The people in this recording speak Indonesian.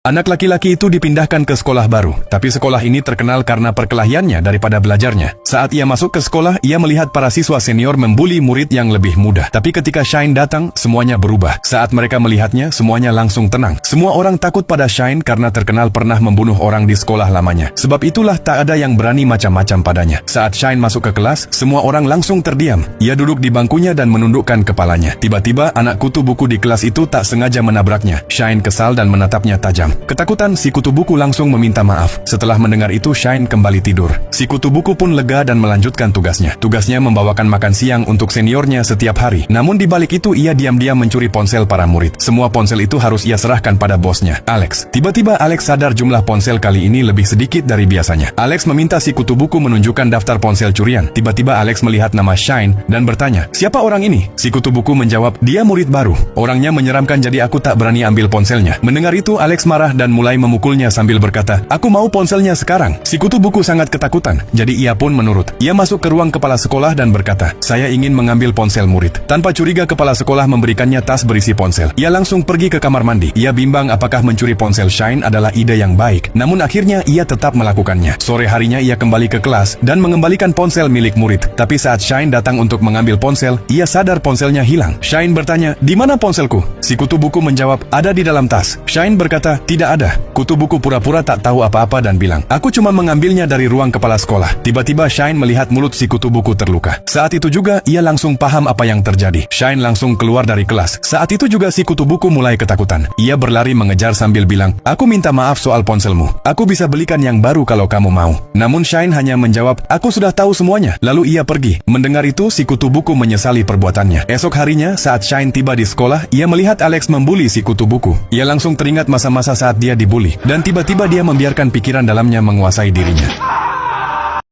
Anak laki-laki itu dipindahkan ke sekolah baru, tapi sekolah ini terkenal karena perkelahiannya daripada belajarnya. Saat ia masuk ke sekolah, ia melihat para siswa senior membuli murid yang lebih muda. Tapi ketika Shine datang, semuanya berubah. Saat mereka melihatnya, semuanya langsung tenang. Semua orang takut pada Shine karena terkenal pernah membunuh orang di sekolah lamanya. Sebab itulah tak ada yang berani macam-macam padanya. Saat Shine masuk ke kelas, semua orang langsung terdiam. Ia duduk di bangkunya dan menundukkan kepalanya. Tiba-tiba, anak kutu buku di kelas itu tak sengaja menabraknya. Shine kesal dan menatapnya tajam. Ketakutan, si kutu buku langsung meminta maaf. Setelah mendengar itu, Shine kembali tidur. Si kutu buku pun lega dan melanjutkan tugasnya. Tugasnya membawakan makan siang untuk seniornya setiap hari. Namun di balik itu, ia diam-diam mencuri ponsel para murid. Semua ponsel itu harus ia serahkan pada bosnya, Alex. Tiba-tiba Alex sadar jumlah ponsel kali ini lebih sedikit dari biasanya. Alex meminta si kutu buku menunjukkan daftar ponsel curian. Tiba-tiba Alex melihat nama Shine dan bertanya, "Siapa orang ini?" Si kutu buku menjawab, "Dia murid baru. Orangnya menyeramkan jadi aku tak berani ambil ponselnya." Mendengar itu, Alex marah dan mulai memukulnya sambil berkata, "Aku mau ponselnya sekarang." Si kutu buku sangat ketakutan, jadi ia pun menurut. Ia masuk ke ruang kepala sekolah dan berkata, "Saya ingin mengambil ponsel murid." Tanpa curiga, kepala sekolah memberikannya tas berisi ponsel. Ia langsung pergi ke kamar mandi. Ia bimbang apakah mencuri ponsel Shine adalah ide yang baik, namun akhirnya ia tetap melakukannya. Sore harinya ia kembali ke kelas dan mengembalikan ponsel milik murid. Tapi saat Shine datang untuk mengambil ponsel, ia sadar ponselnya hilang. Shine bertanya, "Di mana ponselku?" Si kutu buku menjawab, "Ada di dalam tas." Shine berkata, "Tidak ada." Kutu buku pura-pura tak tahu apa-apa dan bilang, "Aku cuma mengambilnya dari ruang kepala sekolah." Tiba-tiba Shine melihat mulut si kutu buku terluka. Saat itu juga ia langsung paham apa yang terjadi. Shine langsung keluar dari kelas. Saat itu juga si kutu buku mulai ketakutan. Ia berlari mengejar sambil bilang, "Aku minta maaf soal ponselmu. Aku bisa belikan yang baru kalau kamu mau." Namun Shine hanya menjawab, "Aku sudah tahu semuanya." Lalu ia pergi. Mendengar itu, si kutu buku menyesali perbuatannya. Esok harinya, saat Shine tiba di sekolah, ia melihat Alex membuli si kutu buku. Ia langsung teringat masa-masa saat dia dibuli, dan tiba-tiba dia membiarkan pikiran dalamnya menguasai dirinya.